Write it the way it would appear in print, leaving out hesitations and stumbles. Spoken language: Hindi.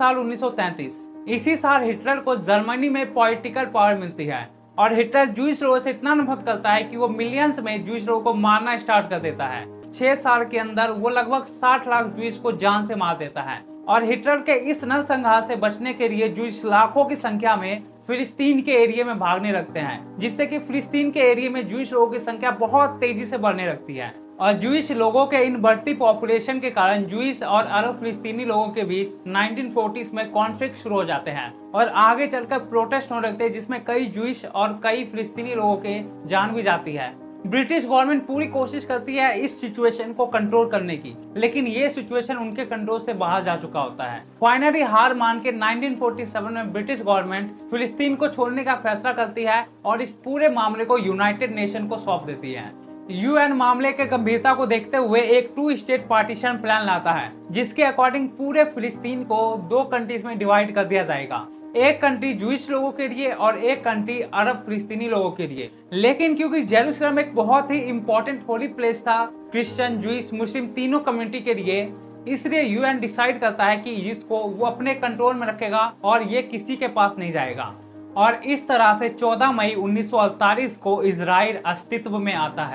साल 1933। इसी साल हिटलर को जर्मनी में पॉलिटिकल पावर मिलती है और हिटलर जूइश लोगों से इतना नफरत करता है कि वो मिलियंस में जूइश लोगों को मारना स्टार्ट कर देता है। 6 साल के अंदर वो लगभग 60 लाख जूइश को जान से मार देता है और हिटलर के इस नरसंहार से बचने के लिए जूइश लाखों की संख्या में फिलिस्तीन के एरिया में भागने लगते हैं, जिससे कि फिलिस्तीन के एरिया में जूइश लोगों की संख्या बहुत तेजी से बढ़ने लगती है। और जूइश लोगों के इन बढ़ती पॉपुलेशन के कारण जूइश और अरब फिलिस्तीनी लोगों के बीच 1940s में कॉन्फ्लिक्ट शुरू हो जाते हैं और आगे चलकर प्रोटेस्ट होने लगते हैं, जिसमें कई जूइश और कई फिलिस्तीनी लोगों के जान भी जाती है। ब्रिटिश गवर्नमेंट पूरी कोशिश करती है इस सिचुएशन को कंट्रोल करने की, लेकिन ये सिचुएशन उनके कंट्रोल से बाहर जा चुका होता है। फाइनली हार मान के 1947 में ब्रिटिश गवर्नमेंट फिलिस्तीन को छोड़ने का फैसला करती है और इस पूरे मामले को यूनाइटेड नेशन को सौंप देती है। यूएन मामले के गंभीरता को देखते हुए एक 2 स्टेट पार्टीशन प्लान लाता है, जिसके अकॉर्डिंग पूरे फिलिस्तीन को 2 कंट्रीज में डिवाइड कर दिया जाएगा। एक कंट्री जूइश लोगों के लिए और एक कंट्री अरब फिलिस्तीनी लोगों के लिए। लेकिन क्योंकि जेरूसलम एक बहुत ही इंपॉर्टेंट होली प्लेस था क्रिश्चियन, जूइश, मुस्लिम तीनों कम्युनिटी के लिए, इसलिए यूएन डिसाइड करता है कि इसको वो अपने कंट्रोल में रखेगा और ये किसी के पास नहीं जाएगा। और इस तरह से 14 मई 1948 को इजराइल अस्तित्व में आता है।